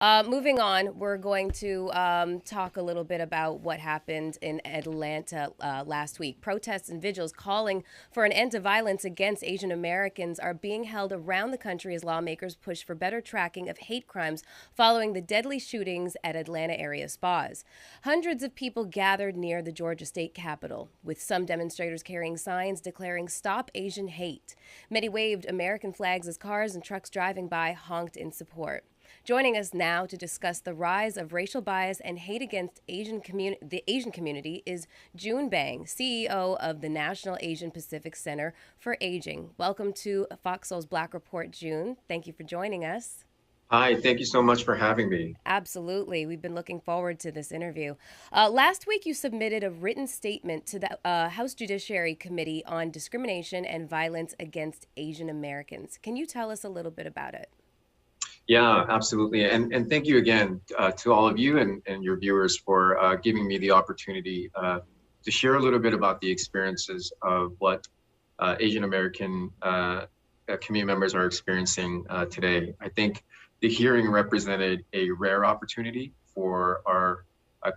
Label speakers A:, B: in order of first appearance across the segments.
A: Moving on, we're going to talk a little bit about what happened in Atlanta last week. Protests and vigils calling for an end to violence against Asian Americans are being held around the country as lawmakers push for better tracking of hate crimes following the deadly shootings at Atlanta area spas. Hundreds of people gathered near the Georgia state capitol, with some demonstrators carrying signs declaring "Stop Asian Hate." Many waved American flags as cars and trucks driving by honked in support. Joining us now to discuss the rise of racial bias and hate against the Asian community is Joon Bang, CEO of the National Asian Pacific Center for Aging. Welcome to FOXSOUL's Black Report, Joon. Thank you for joining us.
B: Hi, thank you so much for having me.
A: Absolutely. We've been looking forward to this interview. Last week, you submitted a written statement to the House Judiciary Committee on Discrimination and Violence Against Asian Americans. Can you tell us a little bit about it?
B: Yeah, absolutely. And thank you again to all of you and your viewers for giving me the opportunity to share a little bit about the experiences of what Asian American community members are experiencing today. I think the hearing represented a rare opportunity for our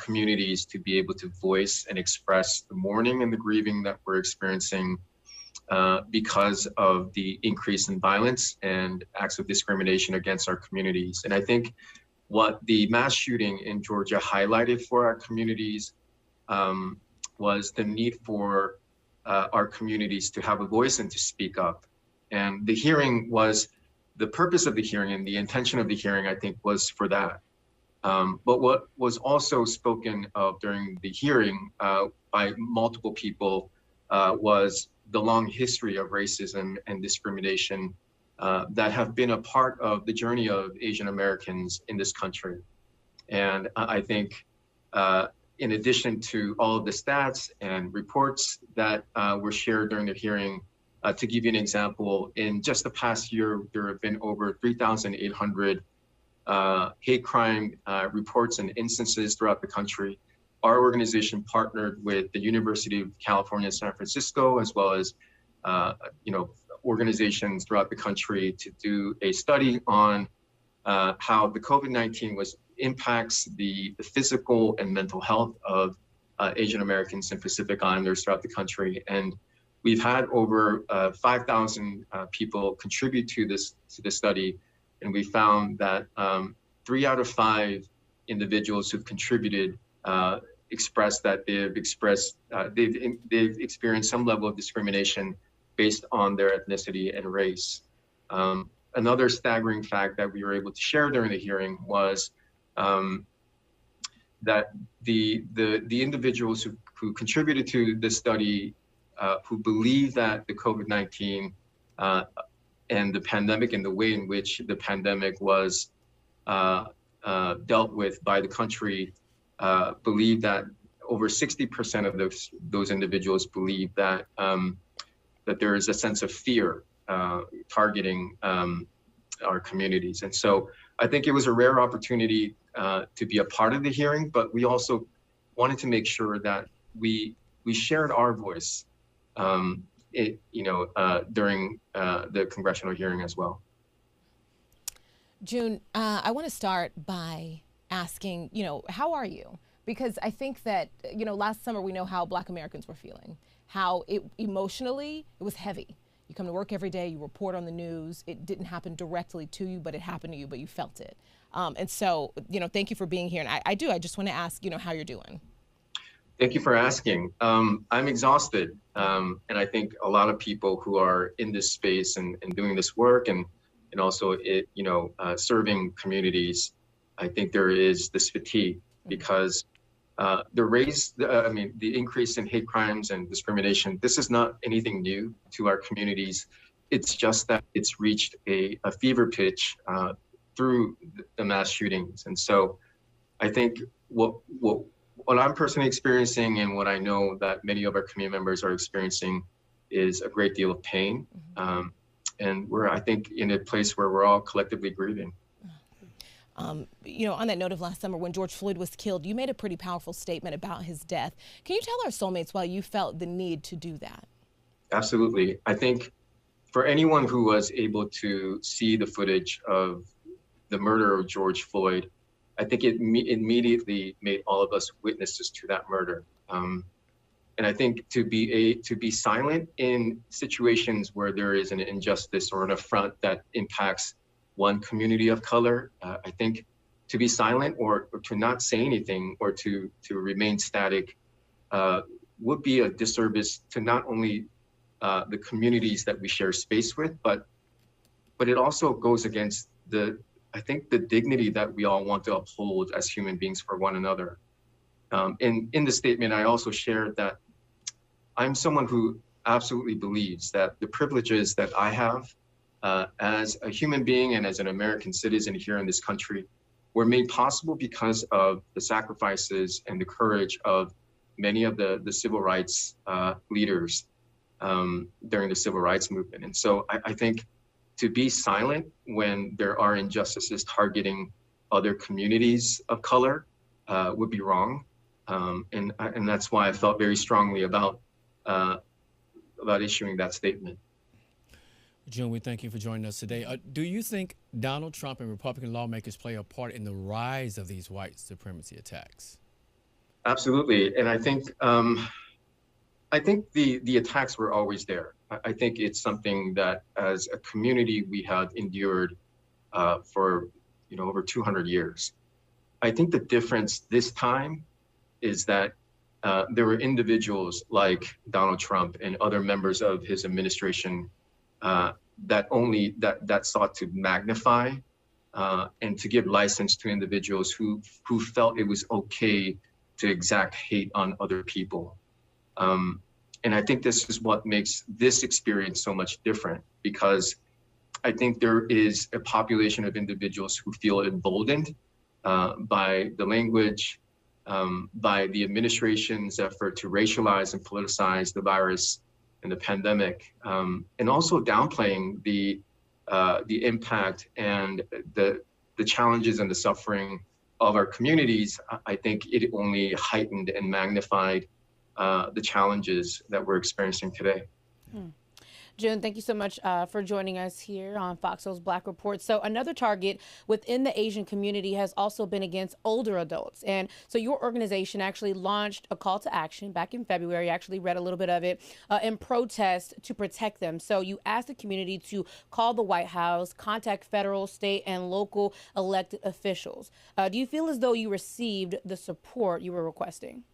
B: communities to be able to voice and express the mourning and the grieving that we're experiencing because of the increase in violence and acts of discrimination against our communities. And I think what the mass shooting in Georgia highlighted for our communities was the need for our communities to have a voice and to speak up. And the purpose of the hearing and the intention of the hearing, I think, was for that. But what was also spoken of during the hearing by multiple people was the long history of racism and discrimination that have been a part of the journey of Asian Americans in this country. And I think in addition to all of the stats and reports that were shared during the hearing, to give you an example, in just the past year, there have been over 3,800 hate crime reports and instances throughout the country. Our organization partnered with the University of California, San Francisco, as well as organizations throughout the country to do a study on how the COVID-19 impacts the physical and mental health of Asian Americans and Pacific Islanders throughout the country. And we've had over 5,000 people contribute to this study, and we found that 3 out of 5 individuals who've contributed expressed that they've experienced some level of discrimination based on their ethnicity and race. Another staggering fact that we were able to share during the hearing was that the individuals who contributed to this study, who believe that the COVID-19 and the pandemic and the way in which the pandemic was dealt with by the country, believe that over 60% of those individuals believe that that there is a sense of fear targeting our communities. And so I think it was a rare opportunity to be a part of the hearing, but we also wanted to make sure that we shared our voice during the congressional hearing as well.
C: Joon, I want to start by asking, how are you? Because I think that, last summer we know how Black Americans were feeling, how emotionally it was heavy. You come to work every day, you report on the news. It didn't happen directly to you, but it happened to you, but you felt it. And so, thank you for being here. And I just want to ask, how you're doing.
B: Thank you for asking. I'm exhausted. And I think a lot of people who are in this space and doing this work and also serving communities, I think there is this fatigue because the increase in hate crimes and discrimination, this is not anything new to our communities. It's just that it's reached a fever pitch through the mass shootings. And so I think what I'm personally experiencing and what I know that many of our community members are experiencing is a great deal of pain. And we're, I think, in a place where we're all collectively grieving.
C: On that note of last summer when George Floyd was killed, you made a pretty powerful statement about his death. Can you tell our soulmates why you felt the need to do that?
B: Absolutely. I think for anyone who was able to see the footage of the murder of George Floyd, I think it immediately made all of us witnesses to that murder. And I think to be silent in situations where there is an injustice or an affront that impacts one community of color, I think to be silent or to not say anything or to remain static would be a disservice to not only the communities that we share space with, but it also goes against I think the dignity that we all want to uphold as human beings for one another. In the statement, I also shared that I'm someone who absolutely believes that the privileges that I have as a human being and as an American citizen here in this country were made possible because of the sacrifices and the courage of many of the civil rights leaders during the civil rights movement. And so I think to be silent when there are injustices targeting other communities of color would be wrong. And that's why I felt very strongly about issuing that statement.
D: Joon, we thank you for joining us today. Do you think Donald Trump and Republican lawmakers play a part in the rise of these white supremacy attacks?
B: Absolutely, and I think the attacks were always there. I think it's something that, as a community, we have endured for over 200 years. I think the difference this time is that there were individuals like Donald Trump and other members of his administration that sought to magnify and to give license to individuals who felt it was okay to exact hate on other people. And I think this is what makes this experience so much different, because I think there is a population of individuals who feel emboldened by the language, by the administration's effort to racialize and politicize the virus and the pandemic, and also downplaying the impact and the challenges and the suffering of our communities. I think it only heightened and magnified the challenges that we're experiencing today.
E: Joon, thank you so much for joining us here on FOXSOUL's Black Report. So another target within the Asian community has also been against older adults. And so your organization actually launched a call to action back in February. I actually read a little bit of it in protest to protect them. So you asked the community to call the White House, contact federal, state, and local elected officials. Do you feel as though you received the support you were requesting?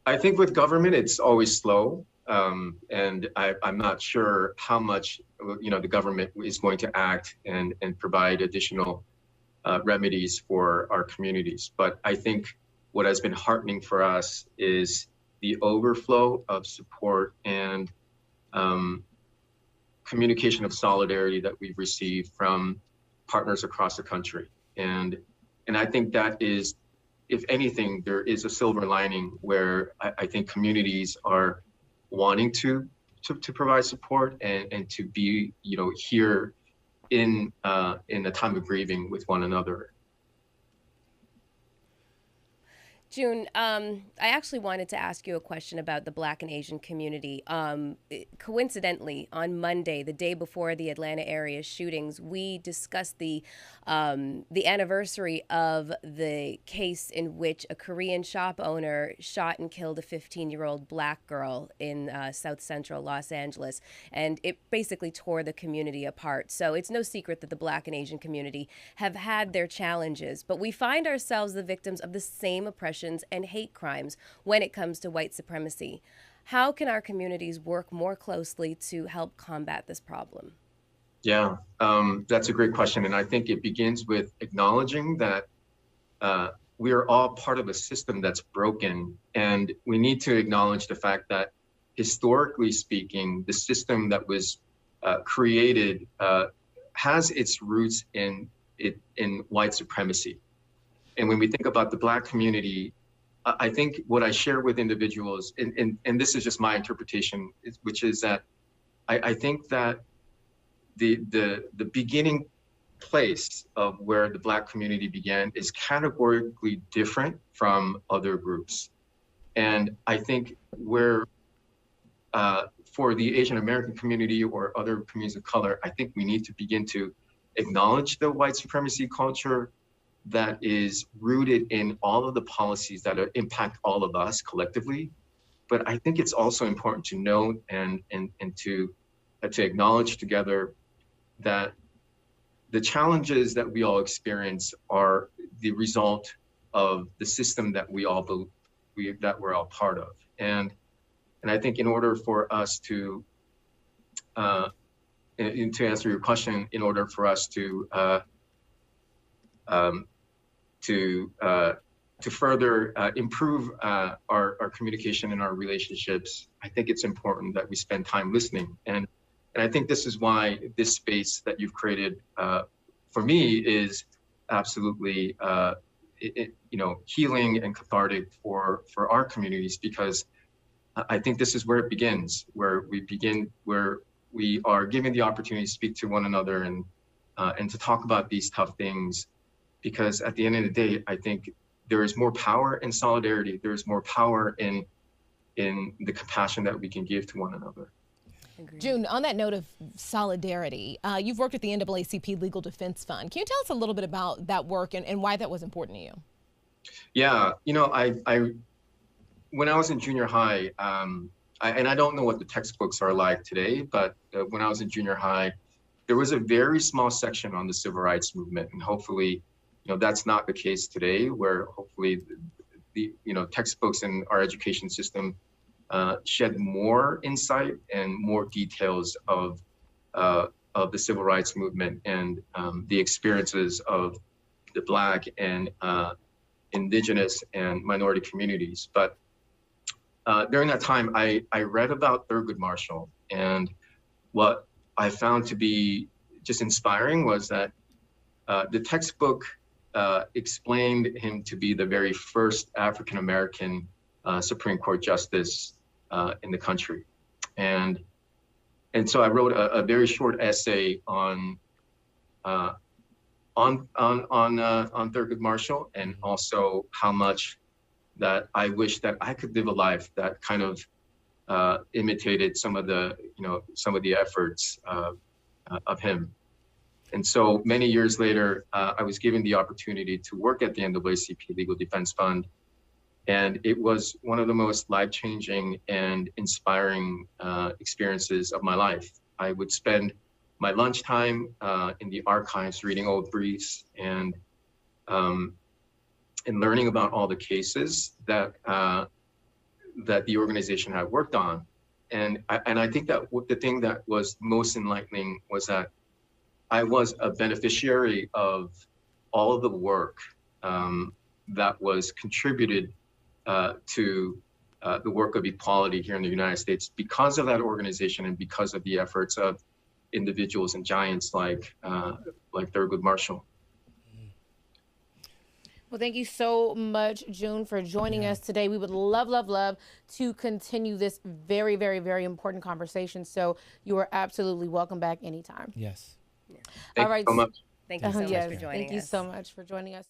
B: I think with government, it's always slow. And I'm not sure how much, the government is going to act and provide additional remedies for our communities. But I think what has been heartening for us is the overflow of support and communication of solidarity that we've received from partners across the country. And I think that is, if anything, there is a silver lining where I think communities are wanting to provide support and to be, here in a time of grieving with one another.
A: Joon, I actually wanted to ask you a question about the Black and Asian community. Coincidentally, on Monday, the day before the Atlanta area shootings, we discussed the anniversary of the case in which a Korean shop owner shot and killed a 15-year-old Black girl in South Central Los Angeles, and it basically tore the community apart. So it's no secret that the Black and Asian community have had their challenges, but we find ourselves the victims of the same oppression and hate crimes when it comes to white supremacy. How can our communities work more closely to help combat this problem?
B: Yeah, that's a great question. And I think it begins with acknowledging that we are all part of a system that's broken. And we need to acknowledge the fact that, historically speaking, the system that was created has its roots in white supremacy. And when we think about the Black community, I think what I share with individuals, and this is just my interpretation, which is that I think that the beginning place of where the Black community began is categorically different from other groups. And I think where for the Asian American community or other communities of color, I think we need to begin to acknowledge the white supremacy culture that is rooted in all of the policies that impact all of us collectively. But I think it's also important to note and to acknowledge together that the challenges that we all experience are the result of the system that we're all part of. And I think in order for us to answer your question, in order for us to further improve our communication and our relationships, I think it's important that we spend time listening. And I think this is why this space that you've created for me is absolutely healing and cathartic for our communities, because I think this is where it begins, where we are given the opportunity to speak to one another and to talk about these tough things. Because at the end of the day, I think there is more power in solidarity. There is more power in the compassion that we can give to one another.
A: Agreed.
C: Joon, on that note of solidarity, you've worked with the NAACP Legal Defense Fund. Can you tell us a little bit about that work and why that was important to you?
B: Yeah, when I was in junior high, and I don't know what the textbooks are like today, but when I was in junior high, there was a very small section on the civil rights movement, and hopefully, that's not the case today, where hopefully the textbooks in our education system shed more insight and more details of the civil rights movement and the experiences of the Black and Indigenous and minority communities. But during that time, I read about Thurgood Marshall, and what I found to be just inspiring was that the textbook explained him to be the very first African-American Supreme Court justice in the country. And so I wrote a very short essay on Thurgood Marshall, and also how much that I wish that I could live a life that kind of imitated some of the efforts of him. And so many years later, I was given the opportunity to work at the NAACP Legal Defense Fund. And it was one of the most life-changing and inspiring experiences of my life. I would spend my lunchtime in the archives reading old briefs and learning about all the cases that the organization had worked on. And I think that the thing that was most enlightening was that I was a beneficiary of all of the work that was contributed to the work of equality here in the United States because of that organization and because of the efforts of individuals and giants like Thurgood Marshall.
E: Well, thank you so much, Joon, for joining us today. We would love to continue this very, very, very important conversation. So you are absolutely welcome back anytime.
D: Yes.
B: Thank you so much.
A: Thank you so much for joining us.
E: Thank you so much for joining us.